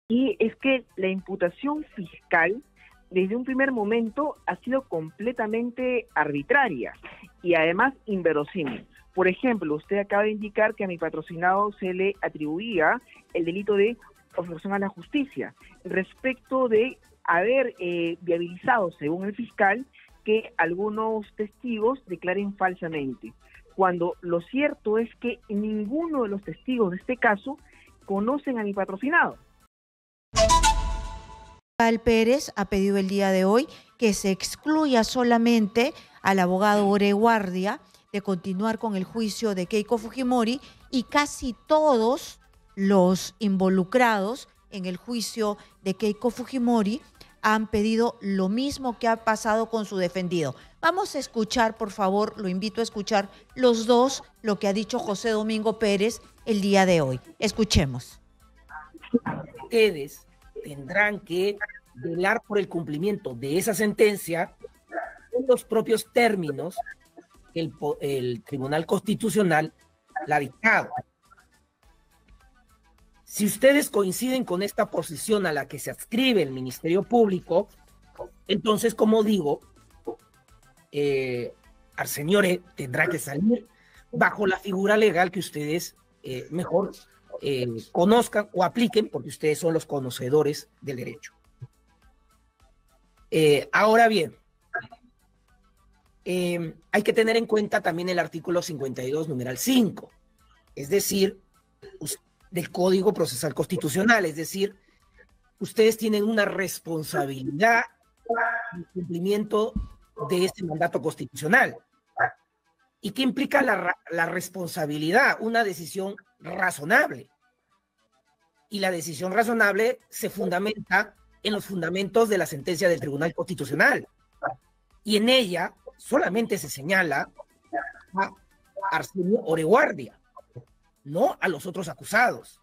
Y es que la imputación fiscal desde un primer momento ha sido completamente arbitraria y además inverosímil. Por ejemplo, usted acaba de indicar que a mi patrocinado se le atribuía el delito de obstrucción a la justicia respecto de haber viabilizado, según el fiscal, que algunos testigos declaren falsamente, cuando lo cierto es que ninguno de los testigos de este caso conocen a mi patrocinado. Pérez ha pedido el día de hoy que se excluya solamente al abogado Ore Guardia de continuar con el juicio de Keiko Fujimori, y casi todos los involucrados en el juicio de Keiko Fujimori han pedido lo mismo que ha pasado con su defendido. Vamos a escuchar, por favor, lo invito a escuchar los dos lo que ha dicho José Domingo Pérez el día de hoy. Escuchemos. Ustedes tendrán que velar por el cumplimiento de esa sentencia en los propios términos que el Tribunal Constitucional la ha dictado. Si ustedes coinciden con esta posición a la que se adscribe el Ministerio Público, entonces, como digo, Arsenio Ore tendrá que salir bajo la figura legal que ustedes mejor conozcan o apliquen, porque ustedes son los conocedores del derecho. Ahora bien, hay que tener en cuenta también el artículo 52, numeral 5, es decir, del Código Procesal Constitucional, es decir, ustedes tienen una responsabilidad en el cumplimiento de este mandato constitucional. ¿Y qué implica la responsabilidad? Una decisión razonable. Y la decisión razonable se fundamenta en los fundamentos de la sentencia del Tribunal Constitucional. Y en ella solamente se señala a Arsenio Ore Guardia, no a los otros acusados.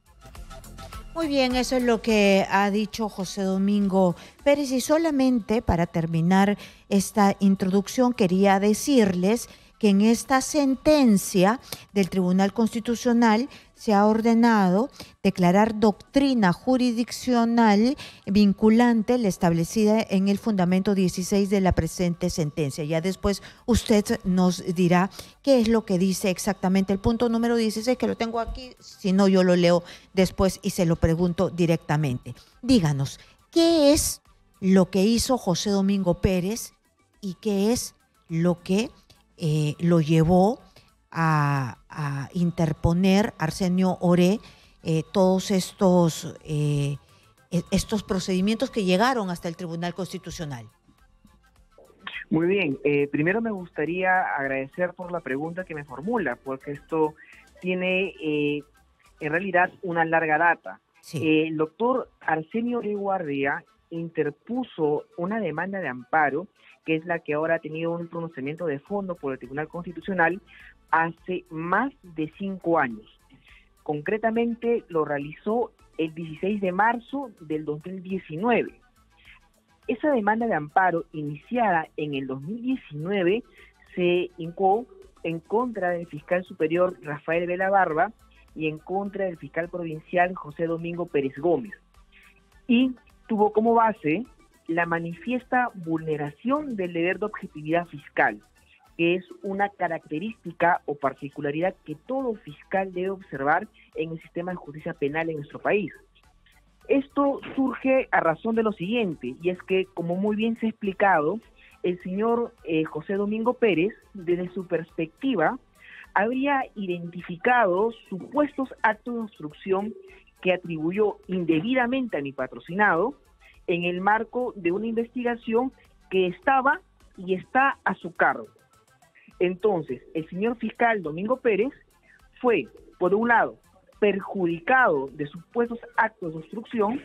Muy bien, eso es lo que ha dicho José Domingo Pérez. Y solamente para terminar esta introducción quería decirles que en esta sentencia del Tribunal Constitucional se ha ordenado declarar doctrina jurisdiccional vinculante la establecida en el fundamento 16 de la presente sentencia. Ya después usted nos dirá qué es lo que dice exactamente el punto número 16, que lo tengo aquí, si no yo lo leo después y se lo pregunto directamente. Díganos, ¿qué es lo que hizo José Domingo Pérez y qué es lo que lo llevó a interponer Arsenio Ore todos estos procedimientos que llegaron hasta el Tribunal Constitucional? Muy bien, primero me gustaría agradecer por la pregunta que me formula, porque esto tiene en realidad una larga data. Sí. El doctor Arsenio Ore Guardia interpuso una demanda de amparo, que es la que ahora ha tenido un pronunciamiento de fondo por el Tribunal Constitucional, hace más de 5 años. Concretamente lo realizó el 16 de marzo del 2019. Esa demanda de amparo, iniciada en el 2019, se hincó en contra del fiscal superior Rafael Vela Barba y en contra del fiscal provincial José Domingo Pérez Gómez. Y tuvo como base la manifiesta vulneración del deber de objetividad fiscal, que es una característica o particularidad que todo fiscal debe observar en el sistema de justicia penal en nuestro país. Esto surge a razón de lo siguiente, y es que, como muy bien se ha explicado, el señor José Domingo Pérez, desde su perspectiva, habría identificado supuestos actos de obstrucción que atribuyó indebidamente a mi patrocinado en el marco de una investigación que estaba y está a su cargo. Entonces, el señor fiscal Domingo Pérez fue, por un lado, perjudicado de supuestos actos de obstrucción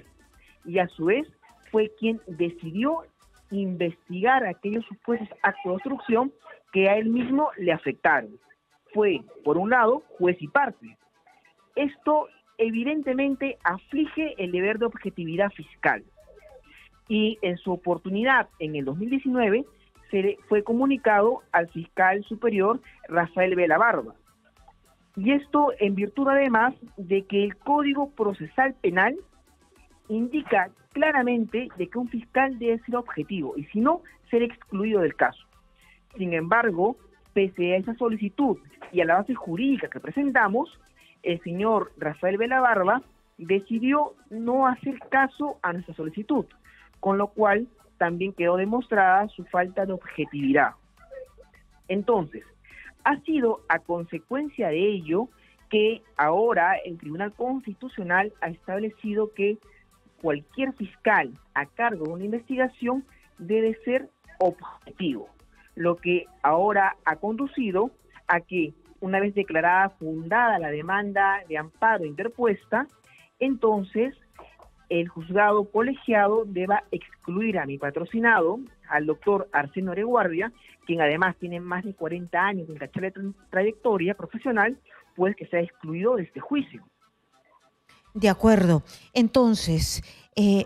y a su vez fue quien decidió investigar aquellos supuestos actos de obstrucción que a él mismo le afectaron. Fue, por un lado, juez y parte. Esto evidentemente aflige el deber de objetividad fiscal. Y en su oportunidad, en el 2019, se le fue comunicado al fiscal superior Rafael Vela Barba. Y esto en virtud además de que el Código Procesal Penal indica claramente de que un fiscal debe ser objetivo y si no, ser excluido del caso. Sin embargo, pese a esa solicitud y a la base jurídica que presentamos, el señor Rafael Velabarba decidió no hacer caso a nuestra solicitud, con lo cual también quedó demostrada su falta de objetividad. Entonces, ha sido a consecuencia de ello que ahora el Tribunal Constitucional ha establecido que cualquier fiscal a cargo de una investigación debe ser objetivo, lo que ahora ha conducido a que, una vez declarada fundada la demanda de amparo interpuesta, entonces el juzgado colegiado deba excluir a mi patrocinado, al doctor Arsenio Oreguardia, quien además tiene más de 40 años de intachable trayectoria profesional, pues que sea excluido de este juicio. De acuerdo. Entonces,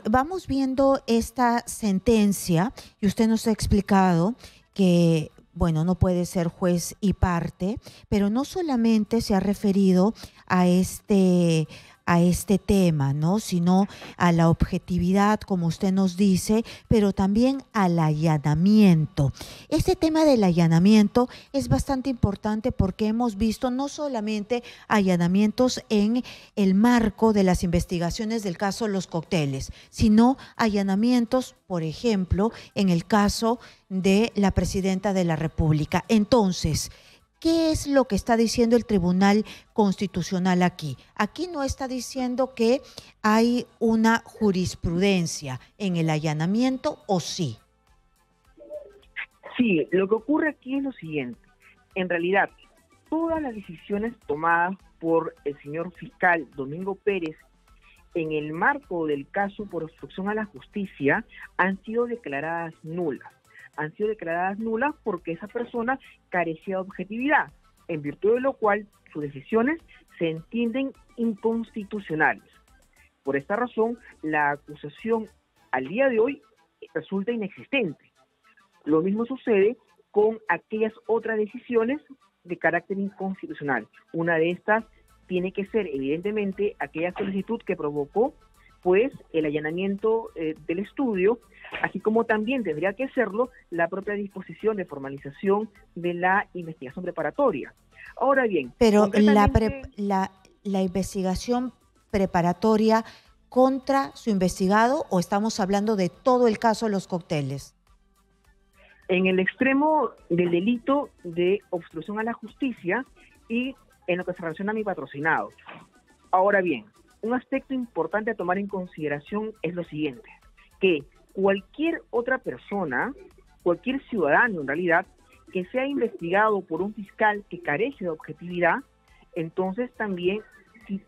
vamos viendo esta sentencia y usted nos ha explicado que, bueno, no puede ser juez y parte, pero no solamente se ha referido a este tema, ¿no? Sino a la objetividad, como usted nos dice, pero también al allanamiento. Este tema del allanamiento es bastante importante porque hemos visto no solamente allanamientos en el marco de las investigaciones del caso Los Cócteles, sino allanamientos, por ejemplo, en el caso de la presidenta de la República. Entonces, ¿qué es lo que está diciendo el Tribunal Constitucional aquí? Aquí no está diciendo que hay una jurisprudencia en el allanamiento, ¿o sí? Sí, lo que ocurre aquí es lo siguiente. En realidad, todas las decisiones tomadas por el señor fiscal Domingo Pérez en el marco del caso por obstrucción a la justicia han sido declaradas nulas. Han sido declaradas nulas porque esa persona carecía de objetividad, en virtud de lo cual sus decisiones se entienden inconstitucionales. Por esta razón, la acusación al día de hoy resulta inexistente. Lo mismo sucede con aquellas otras decisiones de carácter inconstitucional. Una de estas tiene que ser, evidentemente, aquella solicitud que provocó pues el allanamiento del estudio, así como también tendría que serlo la propia disposición de formalización de la investigación preparatoria. Ahora bien, pero la investigación preparatoria contra su investigado, ¿o estamos hablando de todo el caso de Los Cócteles? En el extremo del delito de obstrucción a la justicia y en lo que se relaciona a mi patrocinado. Ahora bien, un aspecto importante a tomar en consideración es lo siguiente, que cualquier otra persona, cualquier ciudadano en realidad, que sea investigado por un fiscal que carece de objetividad, entonces también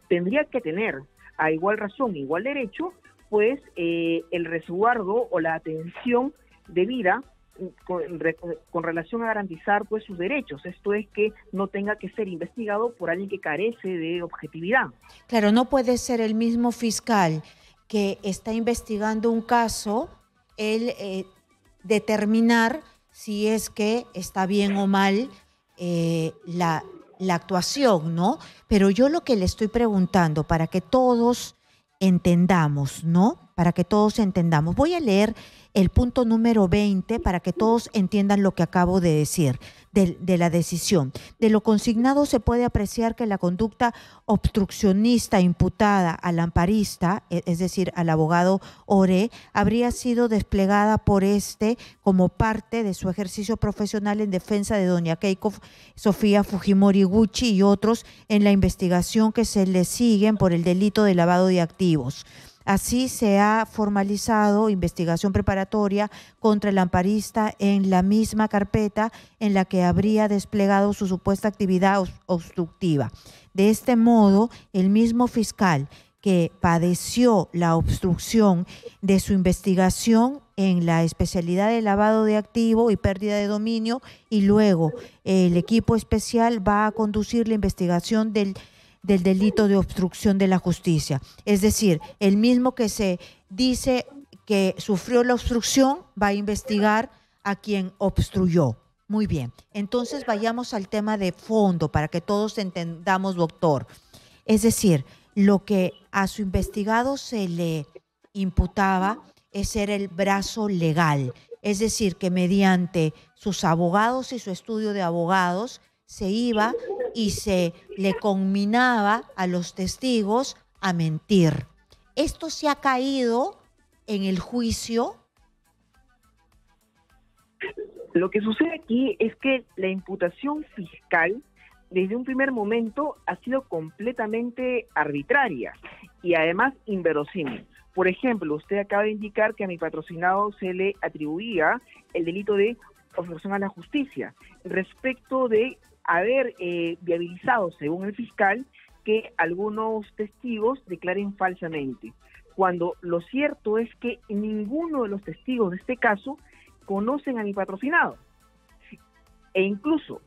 tendría que tener a igual razón, igual derecho, pues el resguardo o la atención debida con relación a garantizar pues sus derechos. Esto es que no tenga que ser investigado por alguien que carece de objetividad. Claro, no puede ser el mismo fiscal que está investigando un caso, él determinar si es que está bien o mal la actuación, ¿no? Pero yo lo que le estoy preguntando, para que todos entendamos, ¿no? Para que todos entendamos. Voy a leer el punto número 20 para que todos entiendan lo que acabo de decir de la decisión. De lo consignado se puede apreciar que la conducta obstruccionista imputada al amparista, es decir, al abogado Oré, habría sido desplegada por este como parte de su ejercicio profesional en defensa de doña Keiko Sofía Fujimori Gucci y otros en la investigación que se le siguen por el delito de lavado de activos. Así se ha formalizado investigación preparatoria contra el amparista en la misma carpeta en la que habría desplegado su supuesta actividad obstructiva. De este modo, el mismo fiscal que padeció la obstrucción de su investigación en la especialidad de lavado de activo y pérdida de dominio, y luego el equipo especial va a conducir la investigación del delito de obstrucción de la justicia. Es decir, el mismo que se dice que sufrió la obstrucción va a investigar a quien obstruyó. Muy bien. Entonces vayamos al tema de fondo para que todos entendamos, doctor. Es decir, lo que a su investigado se le imputaba es ser el brazo legal, es decir, que mediante sus abogados y su estudio de abogados se iba y se le conminaba a los testigos a mentir. Esto se ha caído en el juicio. Lo que sucede aquí es que la imputación fiscal desde un primer momento ha sido completamente arbitraria y además inverosímil. Por ejemplo, usted acaba de indicar que a mi patrocinado se le atribuía el delito de obstrucción a la justicia respecto de haber viabilizado, según el fiscal, que algunos testigos declaren falsamente, cuando lo cierto es que ninguno de los testigos de este caso conocen a mi patrocinado. E incluso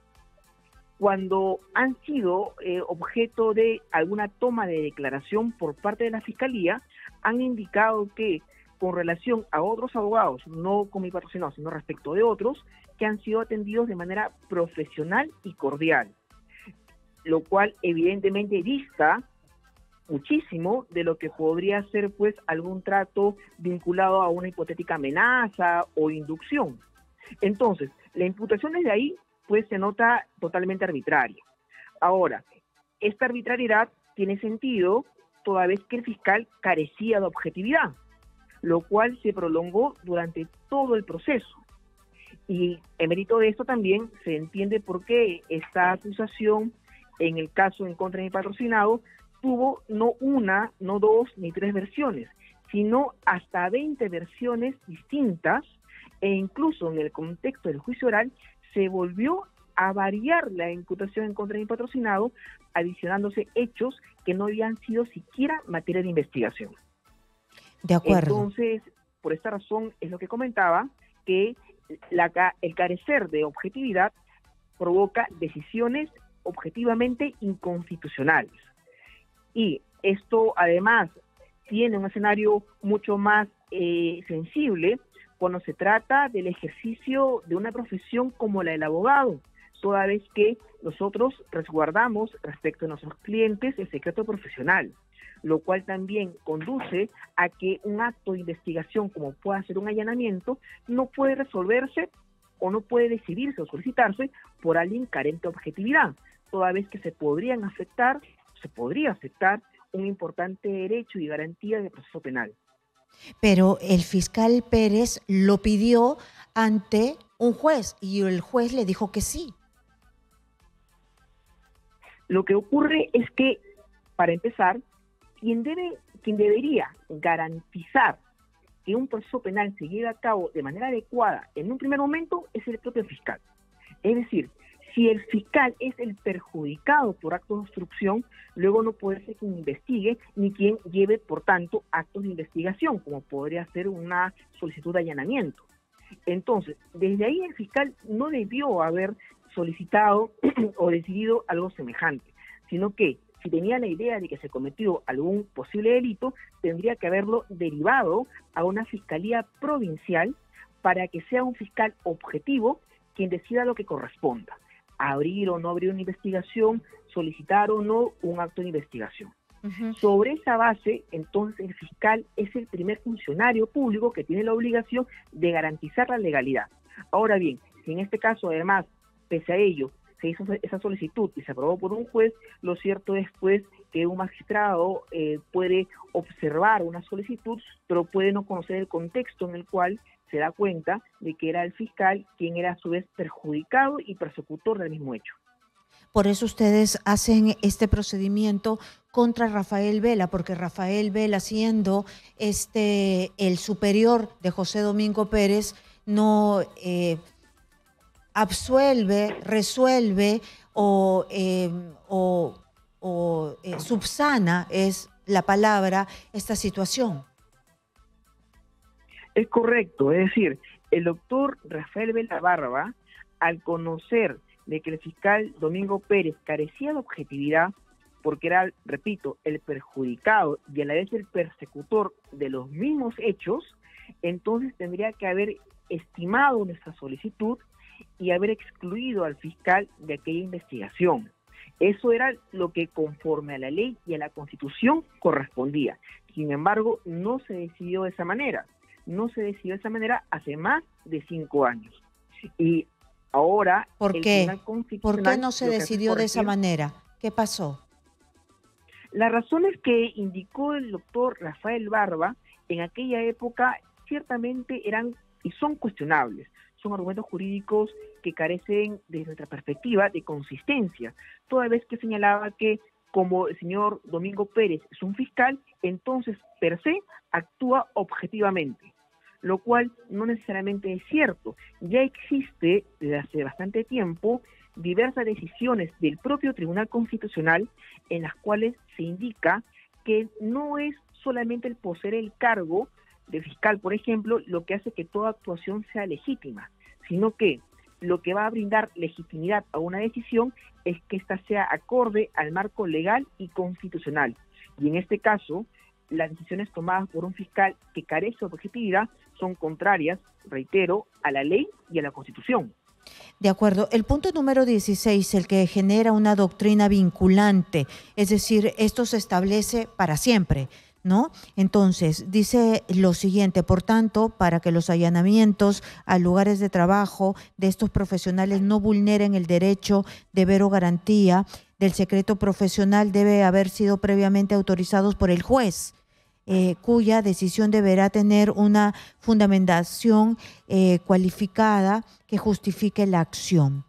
cuando han sido objeto de alguna toma de declaración por parte de la Fiscalía, han indicado que con relación a otros abogados, no con mi patrocinado, sino respecto de otros, que han sido atendidos de manera profesional y cordial, lo cual evidentemente dista muchísimo de lo que podría ser pues algún trato vinculado a una hipotética amenaza o inducción. Entonces, la imputación desde ahí pues se nota totalmente arbitraria. Ahora, esta arbitrariedad tiene sentido toda vez que el fiscal carecía de objetividad, lo cual se prolongó durante todo el proceso. Y en mérito de esto también se entiende por qué esta acusación, en el caso en contra de mi patrocinado, tuvo no una, no dos, ni tres versiones, sino hasta 20 versiones distintas, e incluso en el contexto del juicio oral se volvió a variar la imputación en contra de mi patrocinado, adicionándose hechos que no habían sido siquiera materia de investigación. De acuerdo. Entonces, por esta razón es lo que comentaba, que el carecer de objetividad provoca decisiones objetivamente inconstitucionales. Y esto además tiene un escenario mucho más sensible cuando se trata del ejercicio de una profesión como la del abogado, toda vez que nosotros resguardamos respecto a nuestros clientes el secreto profesional, lo cual también conduce a que un acto de investigación, como pueda ser un allanamiento, no puede resolverse o no puede decidirse o solicitarse por alguien carente de objetividad, toda vez que se podría afectar un importante derecho y garantía del proceso penal. Pero el fiscal Pérez lo pidió ante un juez y el juez le dijo que sí. Lo que ocurre es que, para empezar, quien debería garantizar que un proceso penal se lleve a cabo de manera adecuada en un primer momento es el propio fiscal. Es decir, si el fiscal es el perjudicado por actos de obstrucción, luego no puede ser quien investigue ni quien lleve, por tanto, actos de investigación, como podría ser una solicitud de allanamiento. Entonces, desde ahí el fiscal no debió haber solicitado o decidido algo semejante, sino que si tenía la idea de que se cometió algún posible delito, tendría que haberlo derivado a una fiscalía provincial para que sea un fiscal objetivo quien decida lo que corresponda. Abrir o no abrir una investigación, solicitar o no un acto de investigación. Sobre esa base, entonces el fiscal es el primer funcionario público que tiene la obligación de garantizar la legalidad. Ahora bien, si en este caso además, pese a ello, se hizo esa solicitud y se aprobó por un juez, lo cierto es pues que un magistrado puede observar una solicitud, pero puede no conocer el contexto en el cual se da cuenta de que era el fiscal quien era a su vez perjudicado y persecutor del mismo hecho. Por eso ustedes hacen este procedimiento contra Rafael Vela, porque Rafael Vela, siendo el superior de José Domingo Pérez, no absuelve, resuelve o subsana, es la palabra, esta situación. Es correcto, es decir, el doctor Rafael Vela Barba, al conocer de que el fiscal Domingo Pérez carecía de objetividad, porque era, repito, el perjudicado y a la vez el persecutor de los mismos hechos, entonces tendría que haber estimado nuestra solicitud y haber excluido al fiscal de aquella investigación. Eso era lo que conforme a la ley y a la Constitución correspondía. Sin embargo, no se decidió de esa manera. No se decidió de esa manera hace más de 5 años. Y ahora ¿Por el qué? Tribunal ¿Por Constitucional qué no se lo que hace es decidió de esa corregir manera? ¿Qué pasó? las razones que indicó el doctor Rafael Barba en aquella época ciertamente eran y son cuestionables. Son argumentos jurídicos que carecen, desde nuestra perspectiva, de consistencia, toda vez que señalaba que como el señor Domingo Pérez es un fiscal, entonces per se actúa objetivamente, lo cual no necesariamente es cierto. Ya existe desde hace bastante tiempo diversas decisiones del propio Tribunal Constitucional en las cuales se indica que no es solamente el poseer el cargo de fiscal, por ejemplo, lo que hace que toda actuación sea legítima, sino que lo que va a brindar legitimidad a una decisión es que ésta sea acorde al marco legal y constitucional. Y en este caso, las decisiones tomadas por un fiscal que carece de objetividad son contrarias, reitero, a la ley y a la Constitución. De acuerdo. El punto número 16, el que genera una doctrina vinculante, es decir, esto se establece para siempre, ¿no? Entonces, dice lo siguiente: por tanto, para que los allanamientos a lugares de trabajo de estos profesionales no vulneren el derecho, deber o garantía del secreto profesional, debe haber sido previamente autorizados por el juez, cuya decisión deberá tener una fundamentación cualificada que justifique la acción.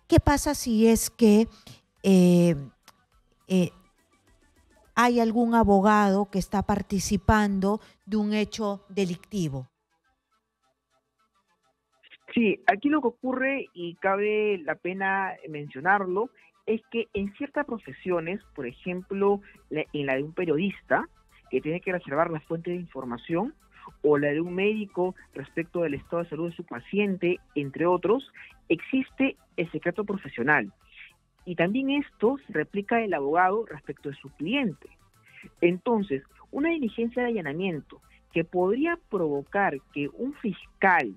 ¿Qué pasa si es que eh, eh, hay algún abogado que está participando de un hecho delictivo? Sí, aquí lo que ocurre, y cabe la pena mencionarlo, es que en ciertas profesiones, por ejemplo, en la de un periodista, que tiene que reservar la fuente de información, o la de un médico respecto del estado de salud de su paciente, entre otros, existe el secreto profesional. Y también esto se replica el abogado respecto de su cliente. Entonces, una diligencia de allanamiento que podría provocar que un fiscal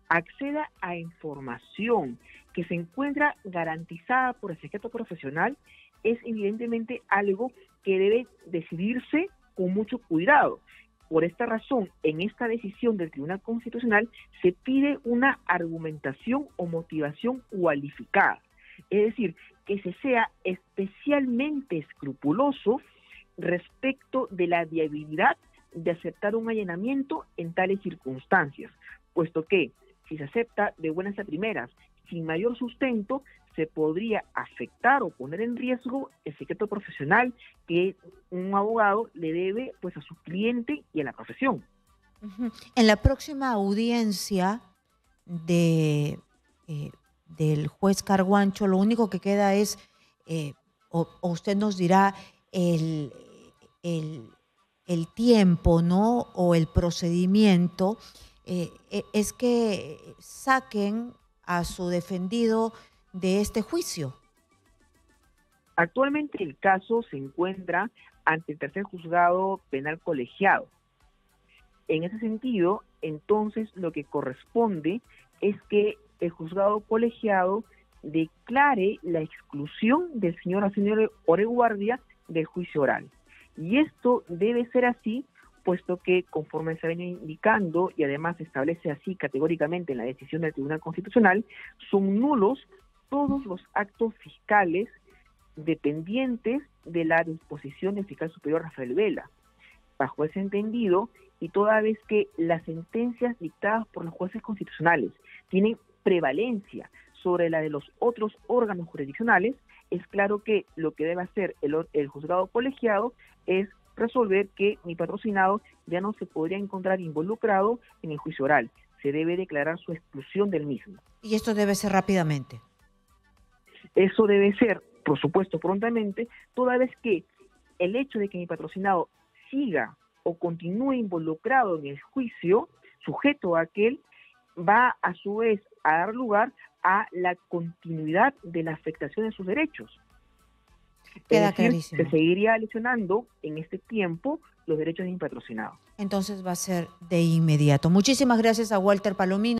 acceda a información que se encuentra garantizada por el secreto profesional es evidentemente algo que debe decidirse con mucho cuidado. Por esta razón, en esta decisión del Tribunal Constitucional se pide una argumentación o motivación cualificada. Es decir, que se sea especialmente escrupuloso respecto de la viabilidad de aceptar un allanamiento en tales circunstancias, puesto que si se acepta de buenas a primeras, sin mayor sustento, se podría afectar o poner en riesgo el secreto profesional que un abogado le debe pues a su cliente y a la profesión. En la próxima audiencia del juez Carguancho, lo único que queda es, o usted nos dirá, el, el tiempo, ¿no? O el procedimiento, es que saquen a su defendido de este juicio. Actualmente el caso se encuentra ante el tercer juzgado penal colegiado. En ese sentido, entonces lo que corresponde es que el juzgado colegiado declare la exclusión del señor Arsenio Oreguardia del juicio oral. Y esto debe ser así, puesto que conforme se viene indicando, y además se establece así categóricamente en la decisión del Tribunal Constitucional, son nulos todos los actos fiscales dependientes de la disposición del fiscal superior Rafael Vela. Bajo ese entendido, y toda vez que las sentencias dictadas por los jueces constitucionales tienen prevalencia sobre la de los otros órganos jurisdiccionales, es claro que lo que debe hacer el juzgado colegiado es resolver que mi patrocinado ya no se podría encontrar involucrado en el juicio oral. Se debe declarar su exclusión del mismo. Y esto debe ser rápidamente. Eso debe ser, por supuesto, prontamente, toda vez que el hecho de que mi patrocinado siga o continúe involucrado en el juicio, sujeto a aquel, va a su vez a dar lugar a la continuidad de la afectación de sus derechos. Queda es decir, clarísimo. se seguiría lesionando en este tiempo los derechos de mi patrocinado. Entonces va a ser de inmediato. Muchísimas gracias a Walter Palomino.